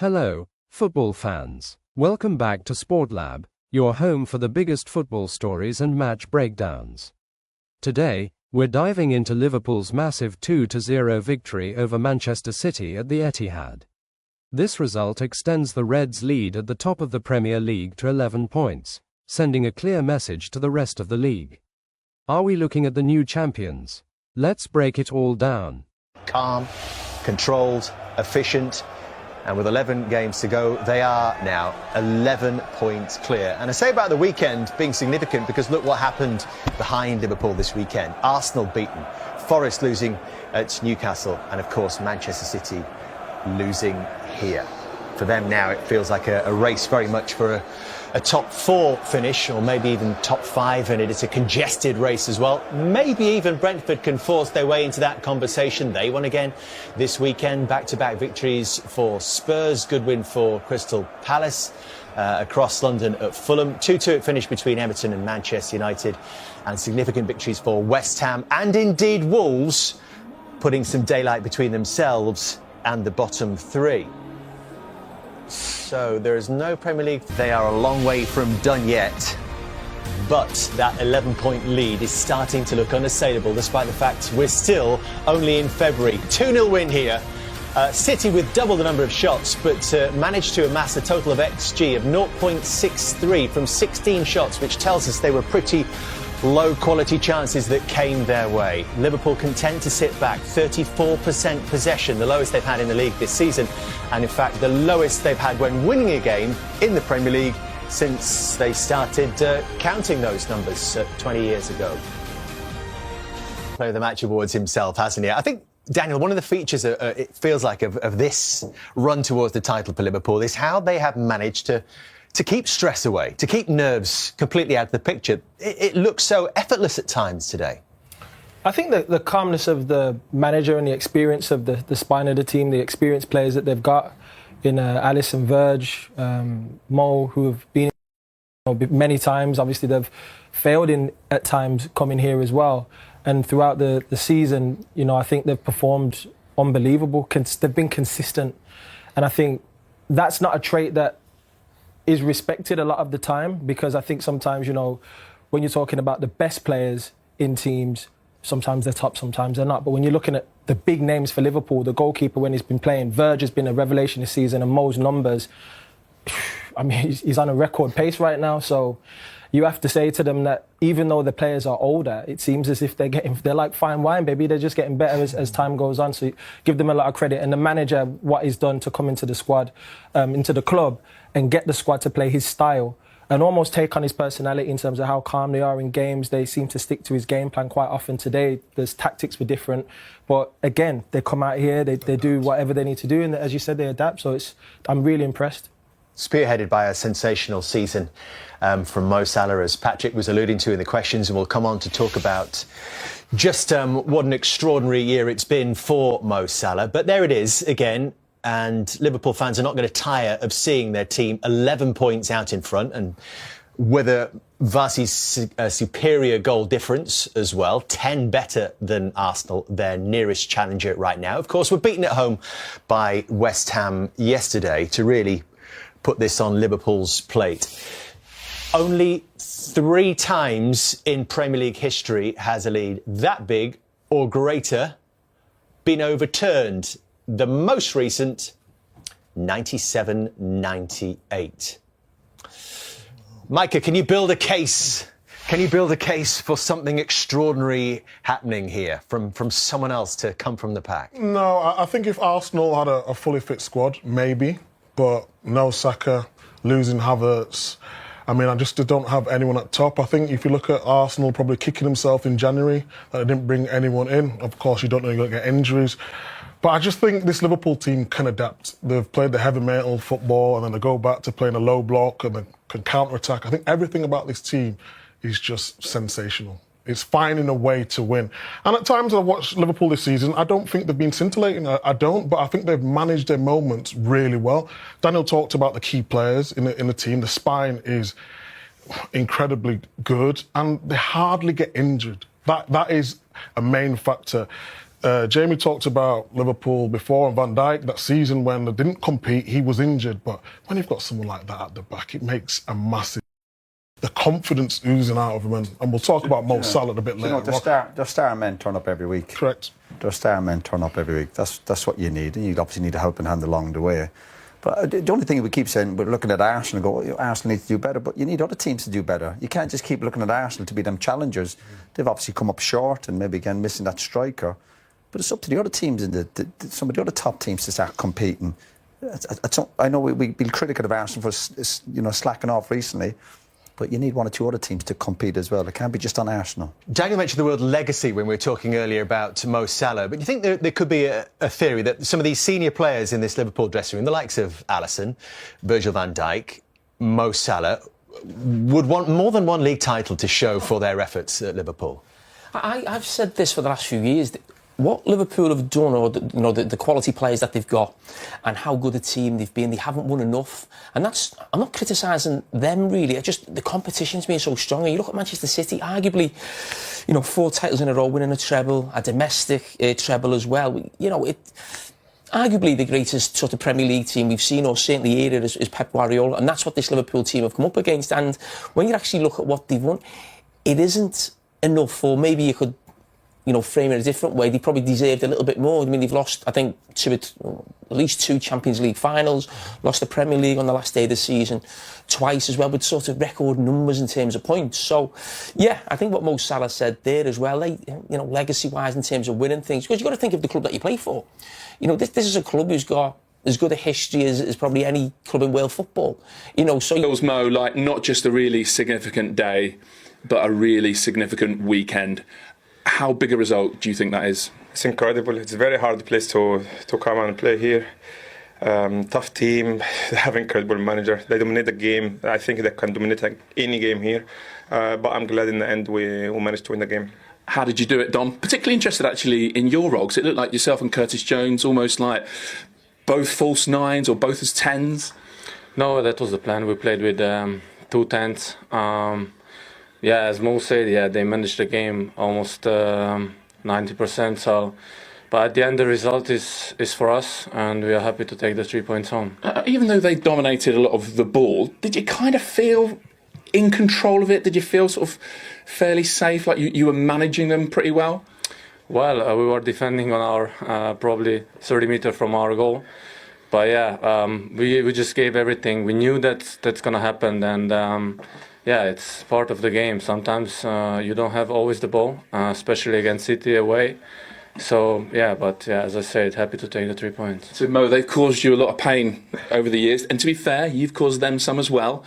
Hello, football fans. Welcome back to Sport Lab, your home for the biggest football stories and match breakdowns. Today, we're diving into Liverpool's massive 2-0 victory over Manchester City at the Etihad. This result extends the Reds' lead at the top of the Premier League to 11 points, sending a clear message to the rest of the league. Are we looking at the new champions? Let's break it all down. Calm, controlled, efficient, and with 11 games to go, they are now 11 points clear. And I say about the weekend being significant because look what happened behind Liverpool this weekend. Arsenal beaten, Forest losing at Newcastle, and of course Manchester City losing here. For them now it feels like a race very much for a top 4 finish, or maybe even top 5, and it's a congested race as well. Maybe even Brentford can force their way into that conversation. They won again this weekend. Back-to-back victories for Spurs. Good win for Crystal Palace across London at Fulham. 2-2 it finished between Everton and Manchester United. And significant victories for West Ham and indeed Wolves, putting some daylight between themselves and the bottom 3. So there is no Premier League. They are a long way from done yet, but that 11-point lead is starting to look unassailable despite the fact we're still only in February. 2-0 win here. City with double the number of shots, but managed to amass a total of XG of 0.63 from 16 shots, which tells us they were pretty low-quality chances that came their way. Liverpool content to sit back, 34% possession, the lowest they've had in the league this season, and in fact the lowest they've had when winning a game in the Premier League since they started counting those numbers 20 years ago. Player of the Match Awards himself, hasn't he? I think, Daniel, one of the features, it feels like, of this run towards the title for Liverpool is how they have managed to keep stress away, to keep nerves completely out of the picture. It looks so effortless at times today. I think that the calmness of the manager and the experience of the spine of the team, the experienced players that they've got in Alisson, Verge, Mo, who have been many times. Obviously, they've failed at times coming here as well. And throughout the season, I think they've performed unbelievable. They've been consistent. And I think that's not a trait that is respected a lot of the time, because I think sometimes, when you're talking about the best players in teams, sometimes they're top, sometimes they're not. But when you're looking at the big names for Liverpool, the goalkeeper when he's been playing, Verge has been a revelation this season, and Mo's numbers, I mean, he's on a record pace right now. So you have to say to them that even though the players are older, it seems as if they're like fine wine, baby. They're just getting better as time goes on. So give them a lot of credit. And the manager, what he's done to come into the squad, into the club, and get the squad to play his style and almost take on his personality in terms of how calm they are in games. They seem to stick to his game plan quite often. Today, there's tactics were different. But again, they come out here, they do whatever they need to do. And as you said, they adapt. So I'm really impressed. Spearheaded by a sensational season from Mo Salah, as Patrick was alluding to in the questions, and we'll come on to talk about just what an extraordinary year it's been for Mo Salah. But there it is again, and Liverpool fans are not going to tire of seeing their team 11 points out in front, and whether Varsy's superior goal difference as well, 10 better than Arsenal, their nearest challenger right now. Of course, we're beaten at home by West Ham yesterday to really put this on Liverpool's plate. Only 3 times in Premier League history has a lead that big or greater been overturned. The most recent, 97-98. Micah, can you build a case? Can you build a case for something extraordinary happening here from someone else to come from the pack? No, I think if Arsenal had a fully fit squad, maybe. But no Saka, losing Havertz. I mean, I just don't have anyone at top. I think if you look at Arsenal probably kicking himself in January, that they didn't bring anyone in. Of course, you don't know you're going to get injuries. But I just think this Liverpool team can adapt. They've played the heavy metal football, and then they go back to playing a low block and then can counter-attack. I think everything about this team is just sensational. It's finding a way to win. And at times I've watched Liverpool this season, I don't think they've been scintillating. I don't, but I think they've managed their moments really well. Daniel talked about the key players in the team. The spine is incredibly good, and they hardly get injured. That is a main factor. Jamie talked about Liverpool before and Van Dijk, that season when they didn't compete, he was injured. But when you've got someone like that at the back, it makes a massive... The confidence oozing out of him. And we'll talk about Mo Salah a bit later. The star men turn up every week. Correct. The star men turn up every week. That's what you need. And you obviously need a helping hand along the way. But the only thing we keep saying, we're looking at Arsenal and go, Arsenal needs to do better, but you need other teams to do better. You can't just keep looking at Arsenal to be them challengers. They've obviously come up short and maybe again missing that striker. But it's up to the other teams and some of the other top teams to start competing. I know we've been critical of Arsenal for slacking off recently, but you need one or two other teams to compete as well. It can't be just on Arsenal. Daniel mentioned the word legacy when we were talking earlier about Mo Salah, but do you think there could be a theory that some of these senior players in this Liverpool dressing room, the likes of Alisson, Virgil van Dijk, Mo Salah, would want more than one league title to show for their efforts at Liverpool? I've said this for the last few years. What Liverpool have done, or the quality players that they've got, and how good a team they've been, they haven't won enough. And I'm not criticising them really. It's just the competition's been so strong. And you look at Manchester City, arguably, 4 titles in a row, winning a treble, a domestic treble as well. Arguably the greatest sort of Premier League team we've seen, or certainly era, is Pep Guardiola, and that's what this Liverpool team have come up against. And when you actually look at what they've won, it isn't enough, or maybe you could frame it a different way. They probably deserved a little bit more. I mean, they've lost, I think, at least 2 Champions League finals, lost the Premier League on the last day of the season twice as well, with sort of record numbers in terms of points. So, yeah, I think what Mo Salah said there as well, legacy-wise in terms of winning things, because you've got to think of the club that you play for. This is a club who's got as good a history as probably any club in world football. So... Feels, Mo, like not just a really significant day, but a really significant weekend. How big a result do you think that is? It's incredible. It's a very hard place to come and play here. Tough team. They have an incredible manager. They dominate the game. I think they can dominate any game here. But I'm glad in the end we managed to win the game. How did you do it, Dom? Particularly interested actually in your role, because it looked like yourself and Curtis Jones almost like both false nines or both as 10s. No, that was the plan. We played with 2 10s. Yeah, as Mo said, they managed the game almost 90%. So, but at the end, the result is for us, and we are happy to take the 3 points home. Even though they dominated a lot of the ball, did you kind of feel in control of it? Did you feel sort of fairly safe, like you were managing them pretty well? Well, we were defending on our probably 30 meters from our goal. But yeah, we just gave everything. We knew that's going to happen, and it's part of the game. Sometimes you don't have always the ball, especially against City away. So, as I said, happy to take the 3 points. So, Mo, they've caused you a lot of pain over the years. And to be fair, you've caused them some as well.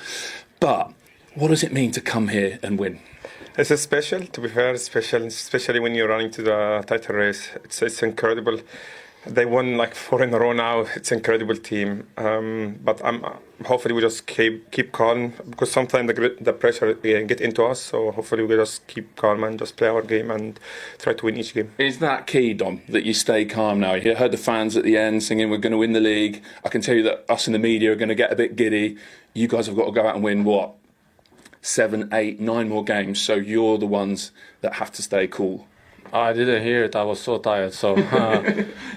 But what does it mean to come here and win? It's special, to be fair, especially when you're running to the title race. It's incredible. They won like 4 in a row now. It's an incredible team. But hopefully we just keep calm, because sometimes the pressure get into us. So hopefully we just keep calm and just play our game and try to win each game. Is that key, Dom, that you stay calm now? You heard the fans at the end singing, we're going to win the league. I can tell you that us in the media are going to get a bit giddy. You guys have got to go out and win, 7, 8, 9 more games. So you're the ones that have to stay cool. I didn't hear it. I was so tired. So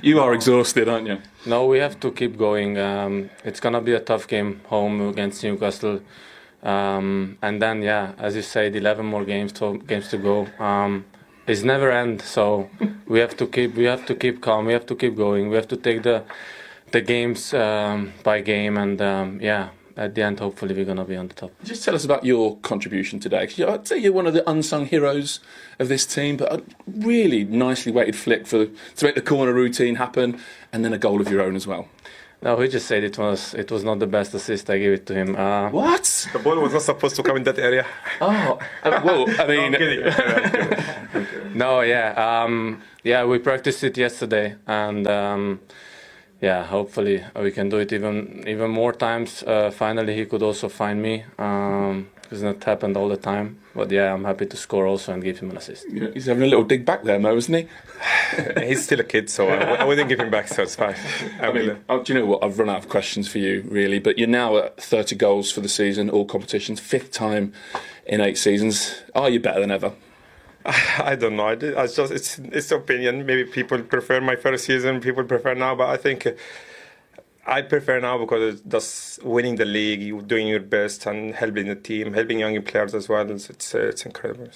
you are exhausted, aren't you? No, we have to keep going. It's gonna be a tough game home against Newcastle, and then as you said, 11 more games to go. It's never end. So we have to keep calm. We have to keep going. We have to take the games by game, and at the end, hopefully, we're going to be on the top. Just tell us about your contribution today. I'd say you're one of the unsung heroes of this team, but a really nicely weighted flick to make the corner routine happen, and then a goal of your own as well. No, he just said it was not the best assist. I gave it to him. What? The ball was not supposed to come in that area. Oh, well, I mean... No, I'm kidding. No, we practiced it yesterday, and... hopefully we can do it even more times. Finally, he could also find me. It's not happened all the time. But I'm happy to score also and give him an assist. He's having a little dig back there, Mo, isn't he? He's still a kid, so I wouldn't give him back, so it's fine. Do you know what? I've run out of questions for you, really. But you're now at 30 goals for the season, all competitions, 5th time in 8 seasons. Are you better than ever? I don't know. It's opinion. Maybe people prefer my first season. People prefer now, but I think I prefer now because it's just winning the league, you doing your best, and helping the team, helping young players as well. It's incredible.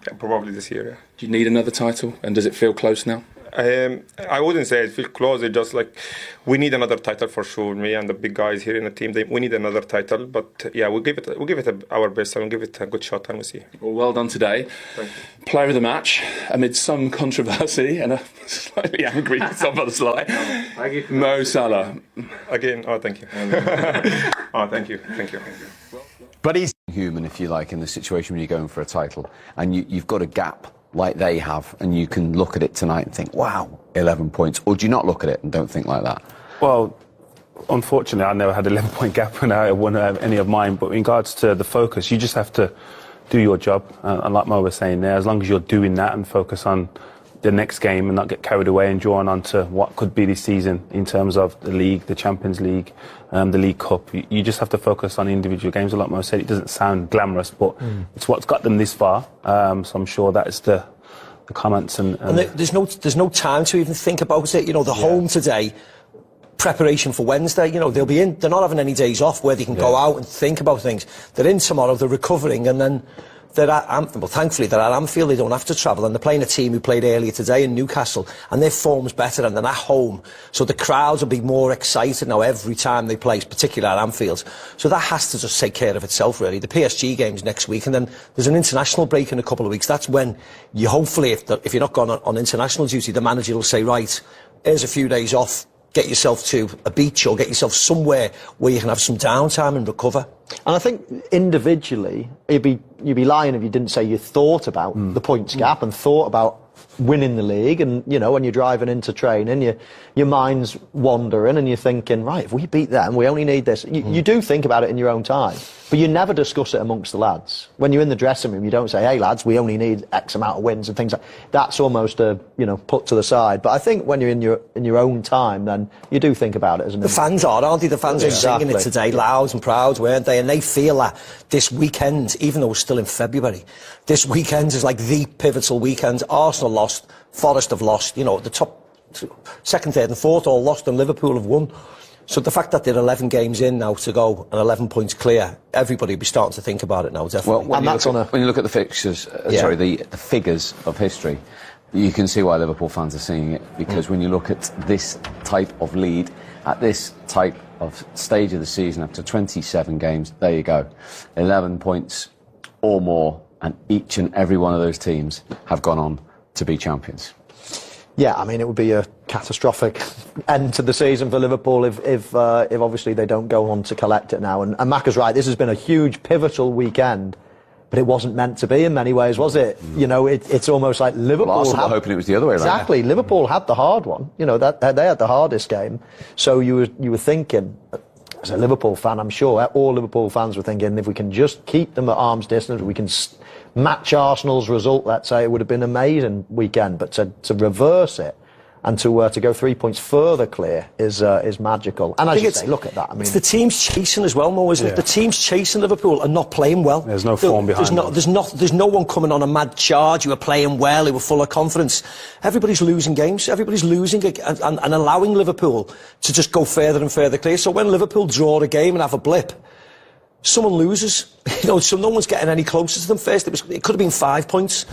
Yeah, probably this year. Yeah. Do you need another title? And does it feel close now? I wouldn't say it feels close. It's just like we need another title for sure. Me and the big guys here in the team, we need another title. But yeah, we'll give it our best and we'll give it a good shot and we'll see. Well done today. Thank you. Player of the match amid some controversy and a slightly angry Szoboszlai. Mo Salah. Again, thank you. Thank you. But he's human, if you like, in the situation when you're going for a title and you've got a gap like they have, and you can look at it tonight and think, wow, 11 points. Or do you not look at it and don't think like that? Well, unfortunately, I never had an 11-point gap when I won any of mine. But in regards to the focus, you just have to do your job. And like Mo was saying there, as long as you're doing that and focus on the next game and not get carried away and drawn onto what could be this season in terms of the league, the Champions League, the League Cup. You just have to focus on individual games. Like Mo said, it doesn't sound glamorous, but it's what's got them this far. So I'm sure that is the comments. And there's no time to even think about it. You know, the home today, preparation for Wednesday. You know, they'll be in. They're not having any days off where they can go out and think about things. They're in tomorrow. They're recovering, and then they're at Anfield. Well, thankfully, they're at Anfield. They don't have to travel, and they're playing a team who played earlier today in Newcastle, and their form's better, and they're at home. So the crowds will be more excited now every time they play, particularly at Anfield. So that has to just take care of itself, really. The PSG game's next week, and then there's an international break in a couple of weeks. That's when you hopefully, if you're not gone on international duty, the manager will say, right, here's a few days off. Get yourself to a beach or get yourself somewhere where you can have some downtime and recover. And I think individually, you'd be lying if you didn't say you thought about the points gap and thought about winning the league. And, you know, when you're driving into training, your mind's wandering and you're thinking, right, if we beat them, we only need this. You do think about it in your own time, but you never discuss it amongst the lads. When you're in the dressing room, you don't say, hey, lads, we only need X amount of wins and things like that. That's almost, put to the side. But I think when you're in your own time, then you do think about it, isn't it? The fans aren't they? The fans are singing it today, loud and proud, weren't they? And they feel that this weekend, even though we're still in February, this weekend is like the pivotal weekend. Arsenal lost, Forest have lost, you know, the top second, third and fourth all lost and Liverpool have won. So the fact that they're 11 games in now to go and 11 points clear, everybody will be starting to think about it now, definitely. Well, when you look at the fixtures, the figures of history, you can see why Liverpool fans are seeing it, because when you look at this type of lead, at this type of stage of the season, after 27 games, there you go, 11 points or more, and each and every one of those teams have gone on to be champions. Yeah, I mean, it would be a catastrophic end to the season for Liverpool if obviously they don't go on to collect it now. And Macca's right, this has been a huge pivotal weekend, but it wasn't meant to be in many ways, was it? You know, it's almost like Liverpool. Well, Arsenal were hoping it was the other way around. Exactly, Liverpool had the hard one. You know, that they had the hardest game. So you were thinking, as a Liverpool fan, I'm sure all Liverpool fans were thinking, if we can just keep them at arm's distance, we can match Arsenal's result, let's say, it would have been an amazing weekend. But to reverse it and to go 3 points further clear is magical. And as you say, look at that. I mean, it's the team's chasing as well, Mo, isn't it? The team's chasing Liverpool and not playing well. There's no form behind them. There's no one coming on a mad charge who are playing well, who are full of confidence. Everybody's losing games. Everybody's losing and allowing Liverpool to just go further and further clear. So when Liverpool draw a game and have a blip, someone loses. You know, so no one's getting any closer to them first. It could have been 5 points.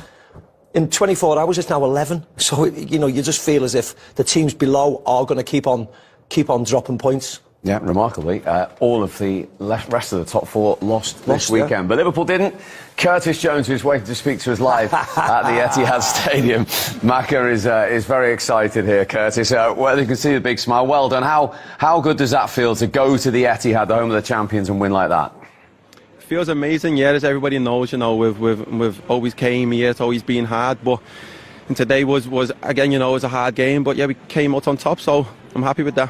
In 24 hours, it's now 11. So, you know, you just feel as if the teams below are going to keep on dropping points. Yeah, remarkably. All of the rest of the top four lost this weekend. Yeah. But Liverpool didn't. Curtis Jones, who's waiting to speak to us live at the Etihad Stadium. Macca is very excited here, Curtis. Well, you can see the big smile. Well done. How good does that feel to go to the Etihad, the home of the champions, and win like that? Feels amazing, yeah, as everybody knows, you know, we've always came here, it's always been hard, but and today was again, you know, it was a hard game, but yeah, we came out on top, so I'm happy with that.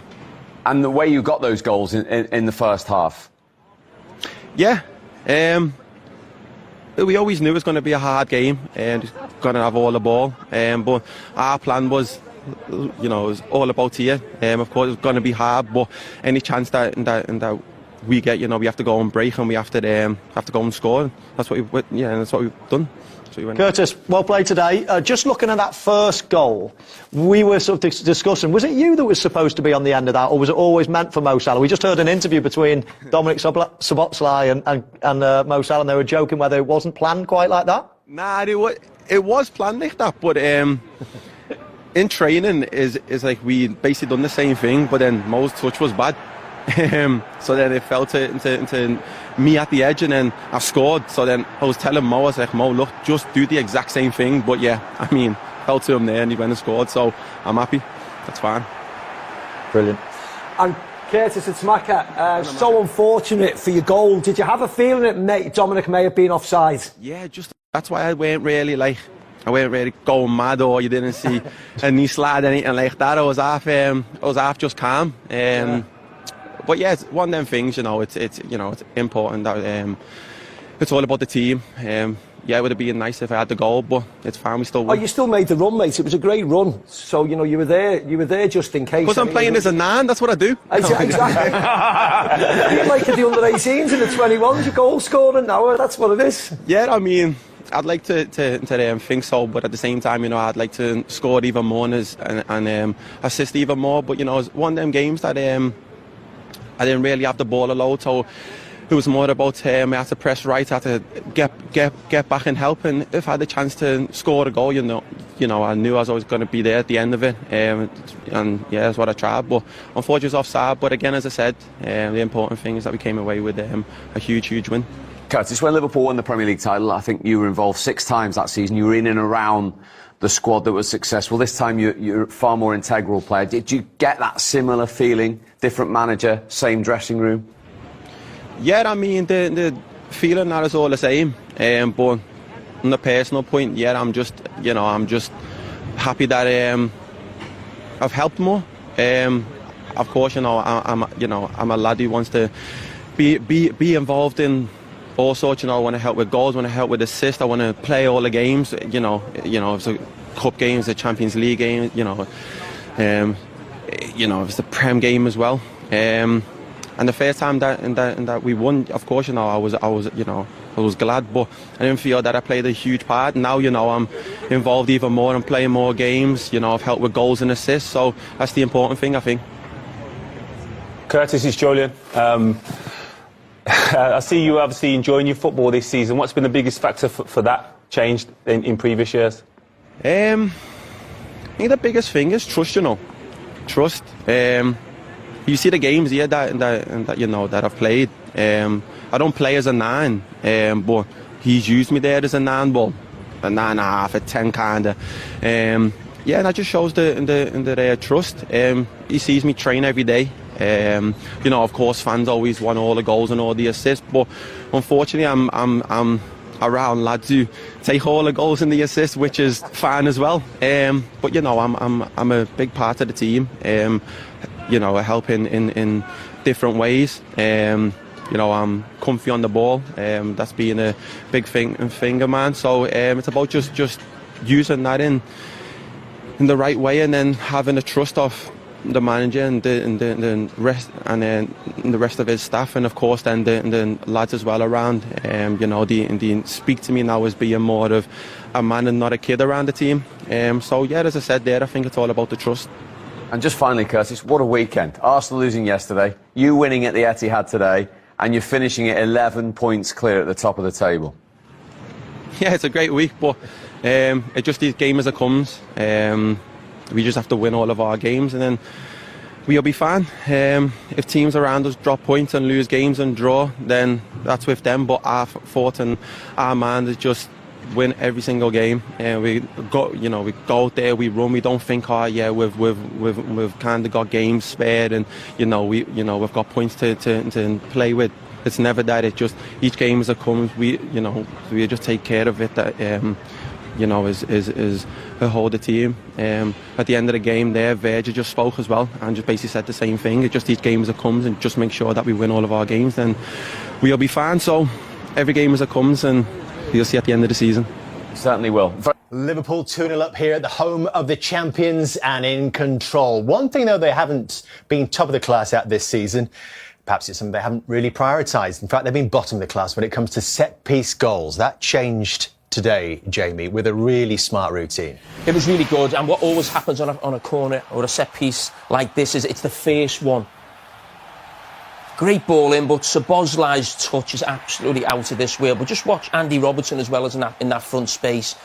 And the way you got those goals in the first half? Yeah, we always knew it was going to be a hard game and going to have all the ball, but our plan was, you know, it was all about here. Of course, it was going to be hard, but any chance that we get, you know, we have to go and break and we have to go and score. That's what we've done. Curtis, well played today. Just looking at that first goal, we were sort of discussing, was it you that was supposed to be on the end of that, or was it always meant for Mo Salah? We just heard an interview between Dominik Szoboszlai and Mo Salah, and they were joking whether it wasn't planned quite like that. Nah, it was planned like that, but in training is like we basically done the same thing, but then Mo's touch was bad. So then it fell into me at the edge, and then I scored. So then I was telling Mo, I was like, Mo, look, just do the exact same thing. But yeah, I mean, fell to him there and he went and scored. So I'm happy. That's fine. Brilliant. And Curtis, it's Maka. So unfortunate for your goal. Did you have a feeling that Dominic may have been offside? Yeah, that's why I weren't really going mad, or you didn't see a knee slide, anything like that. I was half just calm. But yeah, it's one of them things, you know. It's important that it's all about the team. Yeah, it would have been nice if I had the goal, but it's fine. We still won. Oh, you still made the run, mate. It was a great run. So you know you were there just in case. Because I'm playing as a 9, that's what I do. Exactly. You're like the under-18s and the 21s. You're goal scoring now. That's what it is. Yeah, I mean, I'd like to think so, but at the same time, you know, I'd like to score even more and assist even more. But you know, it's one of them games that I didn't really have the ball a load, so it was more about I had to press right, I had to get back and help, and if I had the chance to score a goal, you know, I knew I was always going to be there at the end of it, and yeah, that's what I tried. But unfortunately, it was offside. But again, as I said, the important thing is that we came away with a huge win. Curtis, when Liverpool won the Premier League title, I think you were involved 6 times that season. You were in and around the squad that was successful. This time you're a far more integral player. Did you get that similar feeling? Different manager, same dressing room? Yeah, I mean, the feeling that is all the same. But on the personal point, yeah, I'm just happy that I've helped more. Of course, you know, I'm a lad who wants to be involved in all sorts. You know, I want to help with goals, I want to help with assists, I want to play all the games. You know, it's a cup games, the Champions League game. You know, it's the Prem game as well. And the first time that we won, of course, you know, I was glad, but I didn't feel that I played a huge part. Now, you know, I'm involved even more and playing more games. You know, I've helped with goals and assists, so that's the important thing, I think. Curtis, it's Julian. I see you obviously enjoying your football this season. What's been the biggest factor for that change in previous years? I think the biggest thing is trust, you know. Trust. You see the games here that you know that I've played. I don't play as a 9, but he's used me there as a 9, but a 9.5, a 10 kinda. Yeah, and that just shows the trust. He sees me train every day. You know, of course, fans always want all the goals and all the assists, but unfortunately, I'm around lads who take all the goals and the assists, which is fine as well. But you know, I'm a big part of the team. You know, I help in different ways. You know, I'm comfy on the ball. That's being a big finger man. So it's about just using that in the right way, and then having the trust of the manager and the rest, and then the rest of his staff, and of course then the lads as well around. You know, they speak to me now as being more of a man and not a kid around the team. So yeah, as I said there, I think it's all about the trust. And just finally, Curtis, what a weekend. Arsenal losing yesterday, you winning at the Etihad today, and you're finishing at 11 points clear at the top of the table. Yeah, it's a great week, but it's just these games as it comes. We just have to win all of our games, and then we'll be fine. If teams around us drop points and lose games and draw, then that's with them. But our thought and our mind is just win every single game. We go out there, we run. We don't think, oh yeah, we've kind of got games spared, and we've got points to play with. It's never that. It's just each game as it comes. We just take care of it. That is hold the team. At the end of the game there, Virgil just spoke as well and just basically said the same thing. It's just each game as it comes, and just make sure that we win all of our games, then we'll be fine. So every game as it comes, and you'll see at the end of the season. Certainly will. Liverpool 2-0 up here at the home of the champions and in control. One thing, though, they haven't been top of the class at this season, Perhaps it's something they haven't really prioritised. In fact, they've been bottom of the class when it comes to set-piece goals. That changed today, Jamie, with a really smart routine. It was really good, and what always happens on a corner or a set-piece like this is it's the first one. Great ball in, but Szoboszlai's touch is absolutely out of this world. But just watch Andy Robertson as well as in that front space.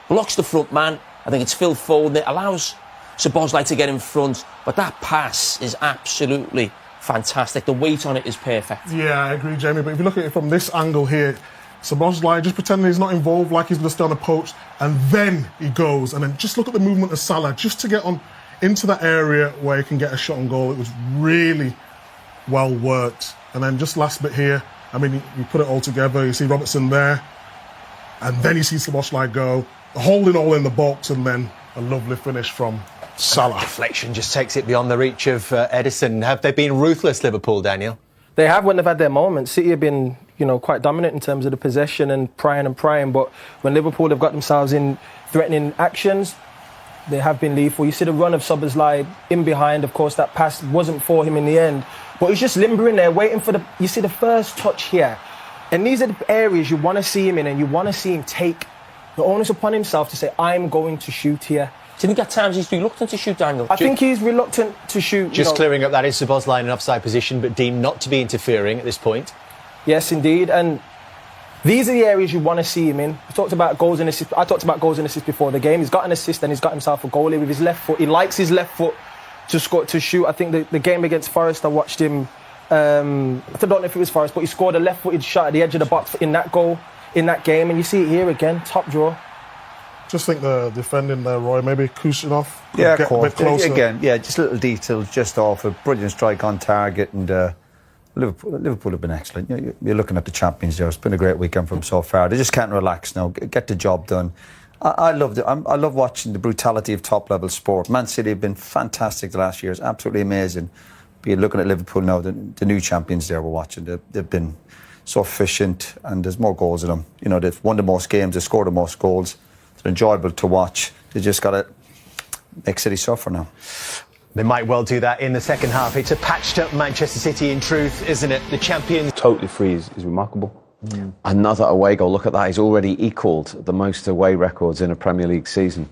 Blocks the front man. I think it's Phil Foden. It allows Szoboszlai to get in front, but that pass is absolutely fantastic. The weight on it is perfect. Yeah, I agree, Jamie. But if you look at it from this angle here, Szoboszlai just pretending he's not involved, like he's just on a poach, and then he goes. And then just look at the movement of Salah, just to get on into that area where he can get a shot on goal. It was really well worked. And then just last bit here, I mean, you put it all together, you see Robertson there, and then you see Szoboszlai go, holding all in the box, and then a lovely finish from Salah. Deflection just takes it beyond the reach of Edison. Have they been ruthless, Liverpool, Daniel? They have when they've had their moments. City have been, quite dominant in terms of the possession and prying. But when Liverpool have got themselves in threatening actions, they have been lethal. You see the run of Szoboszlai in behind. Of course, that pass wasn't for him in the end. But he's just limbering there, waiting for you see the first touch here. And these are the areas you want to see him in, and you want to see him take the onus upon himself to say, I'm going to shoot here. Do you think at times he's reluctant to shoot, Daniel? I think he's reluctant to shoot. Just clearing up, that is Szoboszlai in an offside position, but deemed not to be interfering at this point. Yes, indeed. And these are the areas you want to see him in. I talked about goals and assists before the game. He's got an assist and he's got himself a goal with his left foot. He likes his left foot to score, to shoot. I think the game against Forest, I watched him. I don't know if it was Forest, but he scored a left-footed shot at the edge of the box in that goal, in that game. And you see it here again, top draw. Just think the defending there, Roy, maybe Kusanov could Yeah, get a bit closer. Again, just little details just off a brilliant strike on target, and Liverpool have been excellent. You're looking at the champions there. It's been a great weekend for them so far. They just can't relax now. Get the job done. I love watching the brutality of top-level sport. Man City have been fantastic the last years, absolutely amazing. But you're looking at Liverpool now, the new champions there we're watching. They've been so efficient, and there's more goals in them. They've won the most games, they've scored the most goals. They're enjoyable to watch. They just got to make City suffer now. They might well do that in the second half. It's a patched-up Manchester City in truth, isn't it? The champions... Totally free is remarkable. Another away goal. Look at that. He's already equalled the most away records in a Premier League season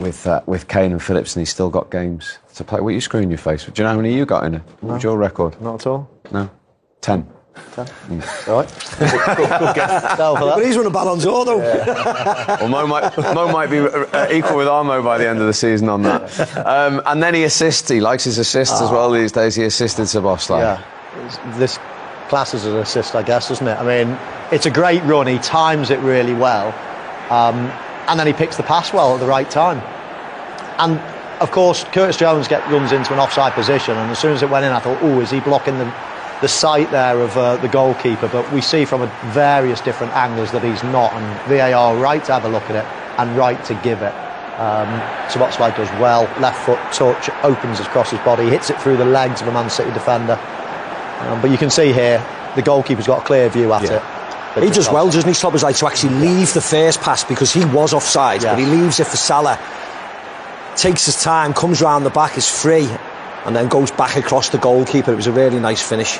with Kane and Phillips, and he's still got games to play. What are you screwing your face with? Do you know how many you got in it? What's your record? Not at all. No? 10. All right. Good guess. But he's won a Ballon d'Or, though. Yeah. Well, Mo might be equal with Armo by the end of the season on that. And then he assists. He likes his assists as well these days. He assisted Szoboszlai. Yeah. This classes as an assist, I guess, doesn't it? I mean, it's a great run. He times it really well. And then he picks the pass well at the right time. And, of course, Curtis Jones runs into an offside position, and as soon as it went in, I thought, is he blocking the sight there of the goalkeeper? But we see from various different angles that he's not, and VAR right to have a look at it and right to give it. Szoboszlai does well, left foot touch, opens across his body, hits it through the legs of a Man City defender. But you can see here, the goalkeeper's got a clear view at it. He does well, doesn't he, Szoboszlai, to actually leave the first pass, because he was offside, but he leaves it for Salah. Takes his time, comes round the back, is free, and then goes back across the goalkeeper. It was a really nice finish.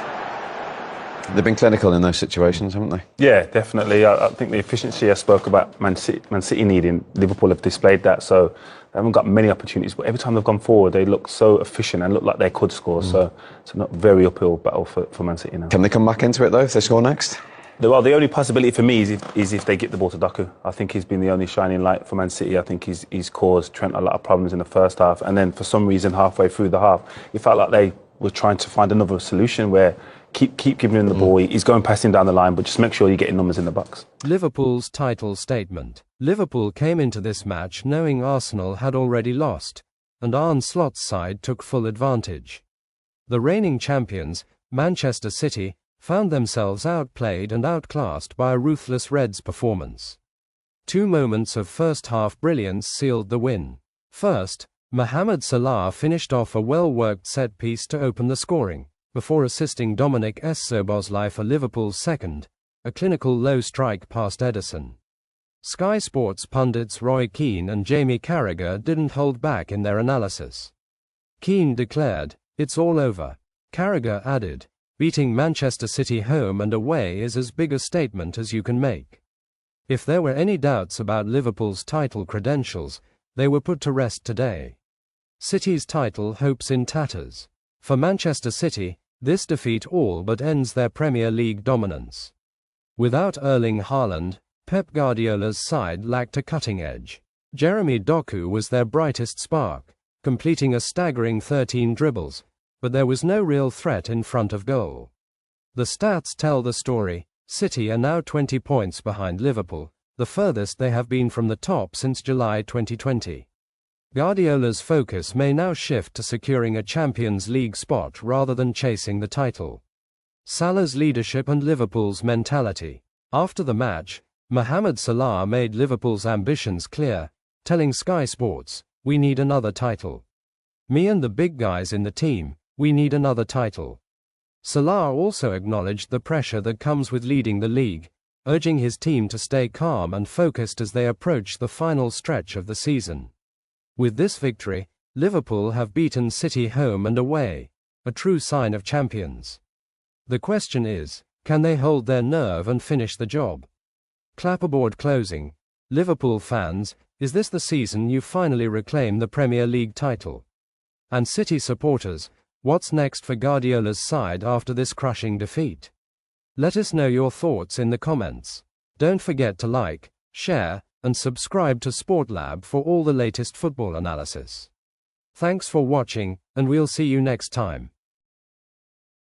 They've been clinical in those situations, haven't they? Yeah, definitely. I think the efficiency I spoke about Man City needing, Liverpool have displayed that, so they haven't got many opportunities, but every time they've gone forward, they look so efficient and look like they could score, so it's a very uphill battle for Man City now. Can they come back into it, though, if they score next? Well, the only possibility for me is if they get the ball to Doku. I think he's been the only shining light for Man City. I think he's caused Trent a lot of problems in the first half, and then for some reason halfway through the half, it felt like they were trying to find another solution where keep giving him the ball. He's going past him down the line, but just make sure you're getting numbers in the box. Liverpool's title statement. Liverpool came into this match knowing Arsenal had already lost, and Arne Slot's side took full advantage. The reigning champions, Manchester City, found themselves outplayed and outclassed by a ruthless Reds performance. 2 moments of first-half brilliance sealed the win. First, Mohamed Salah finished off a well-worked set-piece to open the scoring, before assisting Dominik Szoboszlai for Liverpool's second, a clinical low strike past Edison. Sky Sports pundits Roy Keane and Jamie Carragher didn't hold back in their analysis. Keane declared, "It's all over. Carragher added, "Beating Manchester City home and away is as big a statement as you can make." If there were any doubts about Liverpool's title credentials, they were put to rest today. City's title hopes in tatters. For Manchester City, this defeat all but ends their Premier League dominance. Without Erling Haaland, Pep Guardiola's side lacked a cutting edge. Jeremy Doku was their brightest spark, completing a staggering 13 dribbles, but there was no real threat in front of goal. The stats tell the story. City are now 20 points behind Liverpool, the furthest they have been from the top since July 2020. Guardiola's focus may now shift to securing a Champions League spot rather than chasing the title. Salah's leadership and Liverpool's mentality. After the match, Mohamed Salah made Liverpool's ambitions clear, telling Sky Sports, "We need another title. Me and the big guys in the team, we need another title." Salah also acknowledged the pressure that comes with leading the league, urging his team to stay calm and focused as they approach the final stretch of the season. With this victory, Liverpool have beaten City home and away, a true sign of champions. The question is, can they hold their nerve and finish the job? Clapperboard closing. Liverpool fans, is this the season you finally reclaim the Premier League title? And City supporters, what's next for Guardiola's side after this crushing defeat? Let us know your thoughts in the comments. Don't forget to like, share, and subscribe to SportLab for all the latest football analysis. Thanks for watching, and we'll see you next time.